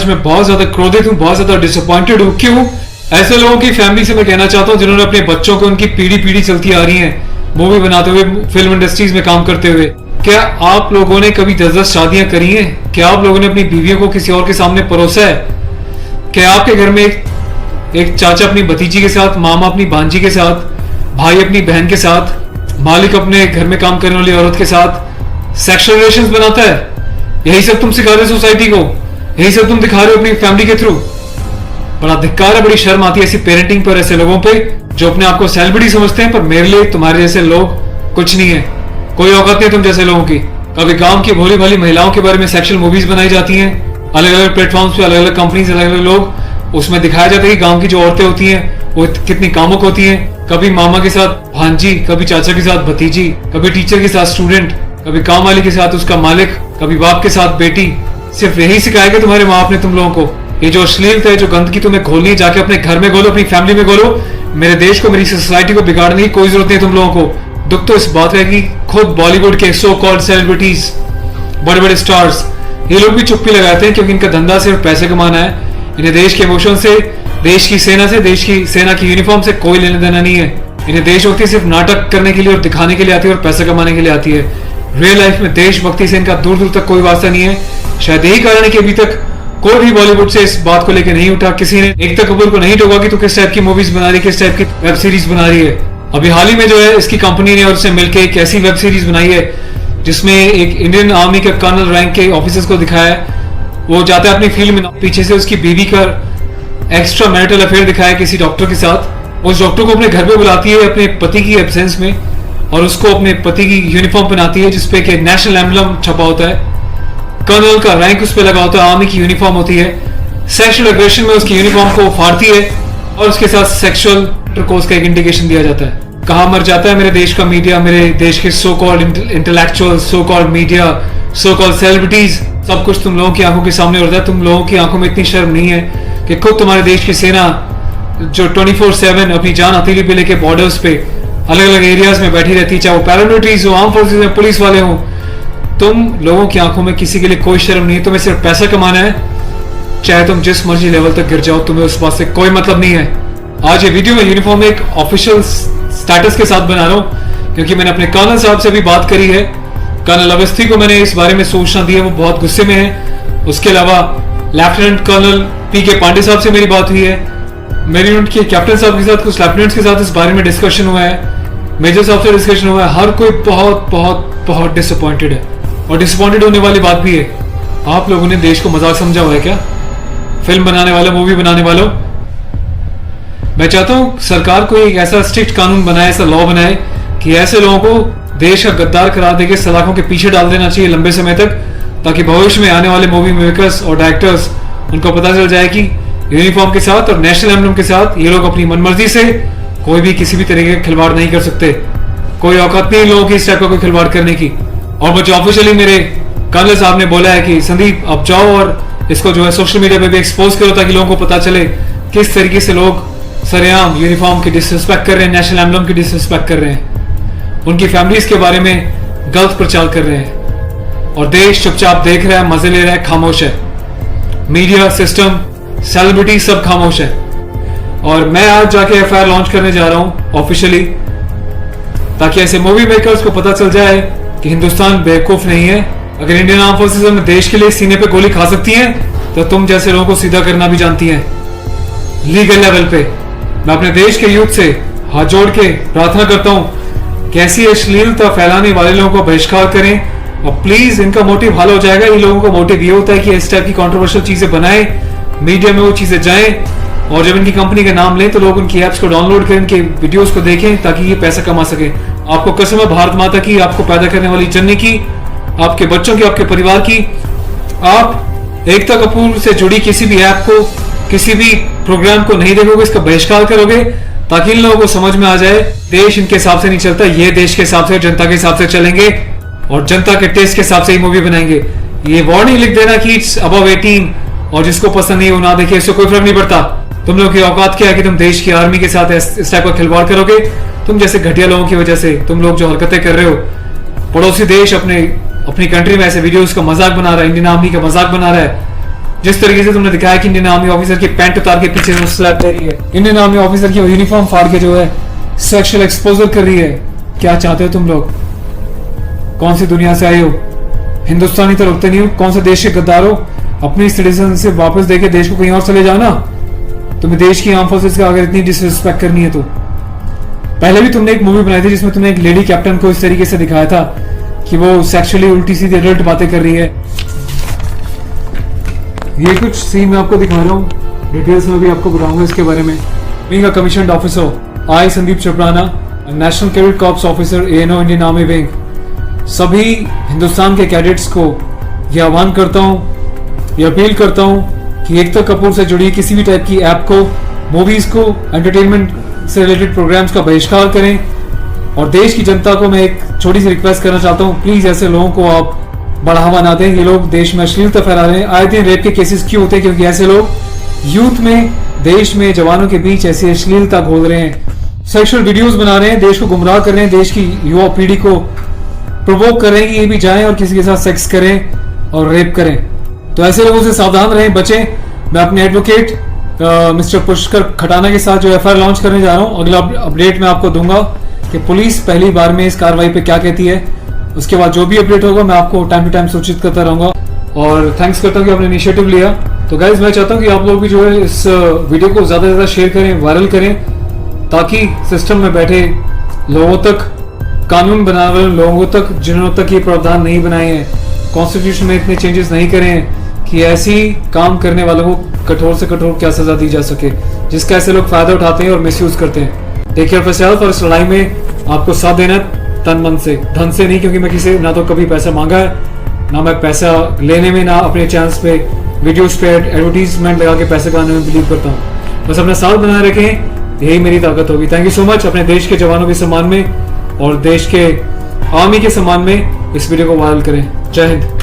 मैं बहुत ज्यादा क्रोधित हूँ, बहुत ज्यादा डिसअपॉइंटेड हूँ। क्यों? ऐसे लोगों की फैमिली से मैं कहना चाहता हूँ जिन्होंने अपने बच्चों को उनकी पीढ़ी पीढ़ी चलती आ रही है मूवी बनाते हुए, फिल्म इंडस्ट्रीज में काम करते हुए। क्या आप लोगों ने कभी 10-10 शादियां करी हैं? क्या आप लोगों ने अपनी बीवियों को किसी और के सामने परोसा है? क्या आपके घर में एक चाचा अपनी भतीजी के साथ, मामा अपनी भांजी के साथ, भाई अपनी बहन के साथ, मालिक अपने घर में काम करने वाली औरत के साथ सेक्सुअल रिलेशंस बनाता है? यही सब तुम सिखा रहे हो सोसाइटी को? यही सब तुम दिखा रहे हो अपनी फैमिली के थ्रू? बड़ा धिक्कार है, बड़ी शर्म आती है ऐसी पेरेंटिंग पर, ऐसे लोगों पे जो अपने आप को सेलिब्रिटी समझते हैं। पर मेरे लिए तुम्हारे जैसे लोग कुछ नहीं है, कोई औकात नहीं तुम जैसे लोगों की। कभी गांव की भोली भाली महिलाओं के बारे में सेक्सुअल मूवीज बनाई जाती हैं, अलग अलग प्लेटफॉर्म्स पे, अलग अलग कंपनीज, अलग अलग लोग, उसमें दिखाया जाता है कि गांव की जो औरतें होती हैं वो कितनी कामुक होती हैं। कभी मामा के साथ भांजी, कभी चाचा के साथ भतीजी, कभी टीचर के साथ स्टूडेंट, कभी काम वाली के साथ उसका मालिक, कभी बाप के साथ बेटी। सिर्फ यही सिखाया कि तुम्हारे माँ बाप ने तुम लोगों को? ये जो अश्लीलता है, जो गंदगी तुम्हें खोलनी है, जाके अपने घर में घोलो, अपनी फैमिली में घोलो। मेरे देश को, मेरी सोसाइटी को बिगाड़ने की कोई जरूरत नहीं तुम लोगों को। दुख तो इस बात है कि खुद बॉलीवुड के सो कॉल्ड सेलिब्रिटीज, बड़े बड़े स्टार्स, ये लोग भी चुप्पी लगाते हैं क्योंकि इनका धंधा सिर्फ पैसे कमाना है। इन्हें देश के इमोशन से, देश की सेना से, देश की सेना की यूनिफॉर्म से कोई लेना देना नहीं है। इन्हें देशभक्ति सिर्फ नाटक करने के लिए और दिखाने के लिए आती है और पैसा कमाने के लिए आती है। रियल लाइफ में देशभक्ति से इनका दूर दूर तक कोई वास्ता नहीं है। शायद यही कारण है कि अभी तक कोई भी बॉलीवुड से इस बात को लेकर नहीं उठा, किसी ने एकता कपूर को नहीं टोका कि तू किस टाइप की मूवीज बना रही है, किस टाइप की वेब सीरीज बना रही है। अभी हाल ही में जो है इसकी कंपनी ने और उससे मिलकर एक ऐसी वेब सीरीज बनाई है जिसमें एक इंडियन आर्मी के कर्नल रैंक के ऑफिसर्स को दिखाया है। वो जाता है अपनी फील्ड में, पीछे से उसकी बीवी का एक्स्ट्रा मैरिटल अफेयर दिखाया है किसी डॉक्टर के साथ। उस डॉक्टर को अपने घर पे बुलाती है अपने पति की एब्सेंस में और उसको अपने पति की यूनिफॉर्म पहनाती है जिसपे कि नेशनल एम्बलम छपा होता है, कर्नल का रैंक उस पर लगा होता है, आर्मी की यूनिफॉर्म होती है। सेक्सुअल एग्रेशन में उसकी यूनिफॉर्म को फाड़ती है और उसके साथ सेक्सुअल इंटरकोर्स का एक इंडिकेशन दिया जाता है। कहाँ मर जाता है मेरे देश का मीडिया, मेरे देश के so called intellectual, so called media, so called celebrities. सब कुछ तुम लोगों की आंखों के सामने होता है। तुम लोगों की आंखों में इतनी शर्म नहीं है कि खुद तुम्हारे देश की सेना जो 24/7 अपनी जान हथेली पे लेके बॉर्डर्स पे अलग अलग एरियाज में बैठी रहती है, चाहे वो पैरामिलिट्रीज हो, आर्म फोर्सेज में पुलिस वाले हो, तुम लोगों की आंखों में किसी के लिए कोई शर्म नहीं है। तुम्हें सिर्फ पैसा कमाना है, चाहे तुम जिस मर्जी लेवल तक गिर जाओ, तुम्हें उस बात से कोई मतलब नहीं है। आज ये वीडियो में यूनिफॉर्म एक ऑफिशियल स्टेटस के साथ बना रहा हूँ क्योंकि मैंने अपने कर्नल साहब से भी बात करी है। कर्नल अवस्थी को मैंने इस बारे में सूचना दी है, वो बहुत गुस्से में है। उसके अलावा लेफ्टिनेंट कर्नल PK पांडे साहब से मेरी बात हुई है। मेरी उनके कैप्टन साहब के साथ, कुछ लेफ्टिनेंट्स के साथ इस बारे में डिस्कशन हुआ है, मेजर साहब से डिस्कशन हुआ है। हर कोई बहुत बहुत बहुत डिसअपॉइंटेड है और डिसअपॉइंटेड होने वाली बात भी है। आप लोगों ने देश को मजाक समझा हुआ है क्या? फिल्म बनाने वालों, मूवी बनाने वालों, मैं चाहता हूं सरकार को एक ऐसा स्ट्रिक्ट कानून बनाए, ऐसा लॉ बनाए कि ऐसे लोगों को देश का गद्दार करार देके सलाखों के पीछे डाल देना चाहिए लंबे समय तक, ताकि भविष्य में आने वाले मूवी मेकर्स और डायरेक्टर्स उनको पता चल जाए कि यूनिफॉर्म के साथ और नेशनल एम्बलम के साथ ये लोग अपनी मनमर्जी से कोई भी किसी भी तरीके का खिलवाड़ नहीं कर सकते। कोई औकात नहीं लोगों की इस टाइप का कोई खिलवाड़ करने की। और मुझे ऑफिशियली मेरे कर्नल साहब ने बोला है कि संदीप अब जाओ और इसको जो है सोशल मीडिया पे भी एक्सपोज करो ताकि लोगों को पता चले किस तरीके से लोग सरेआम यूनिफॉर्म की डिसरिस्पेक्ट कर रहे हैं, नेशनल एम्बलम की डिसरिस्पेक्ट कर रहे हैं, उनकी फैमिलीज के बारे में गलत प्रचार कर रहे हैं और देश चुपचाप देख रहा है, मजे ले रहा है, खामोश है। मीडिया, सिस्टम, सेलिब्रिटी सब खामोश है। और मैं आज जाके FIR लॉन्च करने जा रहा हूं ऑफिशियली, ताकि ऐसे मूवी मेकर्स को पता चल जाए कि हिंदुस्तान बेवकूफ नहीं है। अगर इंडियन आर्म फोर्सेस अपने देश के लिए सीने पे गोली खा सकती हैं तो तुम जैसे लोगों को सीधा करना भी जानती हैं लीगल लेवल पे। मैं अपने देश के यूथ से हाथ जोड़ के प्रार्थना करता हूं कि ऐसी अश्लीलता फैलाने वाले लोगों को बहिष्कार करें और प्लीज इनका मोटिव हल हो जाएगा। इन लोगों का मोटिव ये होता है कि इस टाइप की कंट्रोवर्शियल चीजें बनाएं, मीडिया में वो चीजें जाएं और जब इनकी कंपनी का नाम लें तो लोग उनकी एप्स को डाउनलोड करें, इनके वीडियोस को देखें ताकि ये पैसा कमा सके। आपको कसम है भारत माता की, आपको पैदा करने वाली जननी की, आपके बच्चों की, आपके परिवार की, आप एकता कपूर से जुड़ी किसी भी ऐप को, किसी भी प्रोग्राम को नहीं देखोगे, इसका बहिष्कार करोगे ताकि इन लोगों को समझ में आ जाए देश इनके हिसाब से नहीं चलता, ये देश के हिसाब से, जनता के हिसाब से चलेंगे और जनता के टेस्ट के हिसाब से ही मूवी बनाएंगे। ये वार्निंग लिख देना कि इट्स अबव 18 और जिसको पसंद नहीं वो ना देखे, इससे कोई फर्क नहीं पड़ता। तुम लोग की औकात क्या है कि तुम देश की आर्मी के साथ इस टाइप का खिलवाड़ करोगे? तुम जैसे घटिया लोगों की वजह से तुम लोग जो हरकतें कर रहे हो, पड़ोसी देश अपनी कंट्री में ऐसे वीडियोस का मजाक बना रहा है, इंडियन आर्मी का मजाक बना रहा है, जिस तरीके से तुमने दिखाया कि इंडियन आर्मी ऑफिसर की पैंट उतार के पीछे से स्लैप दे रही है, इंडियन आर्मी ऑफिसर की यूनिफॉर्म फाड़ के जो है सेक्सुअल एक्सपोजर कर रही है, क्या चाहते हो तुम लोग? कौन सी दुनिया से आए हो? हिंदुस्तानी तो रुकते नहीं हो, कौन से देश के गद्दार हो? अपनी सिटीजनशिप वापस देके देश को कहीं और चले जाना। तुम्हें देश की आर्म फोर्सेस का अगर इतनी डिसरिस्पेक्ट करनी है तो। पहले भी तुमने एक मूवी बनाई थी जिसमें तुमने एक लेडी कैप्टन को इस तरीके से दिखाया था कि वो सेक्सुअली उल्टी सीधी एडल्ट बातें कर रही है। ये कुछ सीन मैं आपको दिखा रहा हूँ, डिटेल्स में भी आपको बताऊंगा इसके बारे में। Being a commissioned officer, I Sandeep चपराना, national cadet corps officer ANO Indian army wing, सभी हिंदुस्तान के कैडेट्स को यह आह्वान करता हूँ, यह अपील करता हूँ कि एकता कपूर से जुड़ी किसी भी टाइप की ऐप को, मूवीज को, एंटरटेनमेंट से रिलेटेड प्रोग्राम्स का बहिष्कार करें। और देश की जनता को मैं एक छोटी सी रिक्वेस्ट करना चाहता हूँ, प्लीज ऐसे लोगों को आप बढ़ावा ना दें। ये लोग देश में अश्लीलता फैला रहे हैं। आए दिन रेप के केसेस क्यों होते हैं? क्योंकि ऐसे लोग यूथ में, देश में, जवानों के बीच ऐसी अश्लीलता घोल रहे हैं, सेक्सुअल वीडियोस बना रहे हैं, देश को गुमराह कर रहे हैं, देश की युवा पीढ़ी को प्रोवोक कर रहे हैं कि ये भी जाएं और किसी के साथ सेक्स करें और रेप करें। तो ऐसे लोगों से सावधान रहें, बचें। मैं अपने एडवोकेट मिस्टर पुष्कर खटाना के साथ जो एफआईआर लॉन्च करने जा रहा हूँ, अगला अपडेट मैं आपको दूंगा कि पुलिस पहली बार में इस कार्रवाई पे क्या कहती है। उसके बाद जो भी अपडेट होगा मैं आपको टाइम टू टाइम सूचित करता रहूंगा। और थैंक्स करता हूँ कि आपने इनिशिएटिव लिया। तो गाइज मैं चाहता हूँ कि आप लोग भी जो है इस वीडियो को ज्यादा से ज्यादा शेयर करें, वायरल करें, ताकि सिस्टम में बैठे लोगों तक, कानून बनाने वाले लोगों तक, जिन्होंने तक ये प्रावधान नहीं बनाए हैं, कॉन्स्टिट्यूशन में इतने चेंजेस नहीं करे हैं कि ऐसी काम करने वालों को कठोर से कठोर क्या सजा दी जा सके, जिसका ऐसे लोग फायदा उठाते हैं और मिसयूज करते हैं। Take care of yourself. और इस लड़ाई में आपको साथ देना तन मन से, धन से नहीं, क्योंकि मैं किसी ना तो कभी पैसा मांगा है, ना मैं पैसा लेने में, ना अपने चैनल्स पे वीडियोस पे एडवर्टीजमेंट लगा के पैसे कमाने में बिलीव करता हूँ। बस अपना साथ बनाए रखें, यही मेरी ताकत होगी। Thank you so much. अपने देश के जवानों के सम्मान में और देश के आर्मी के सम्मान में इस वीडियो को वायरल करें। जय हिंद।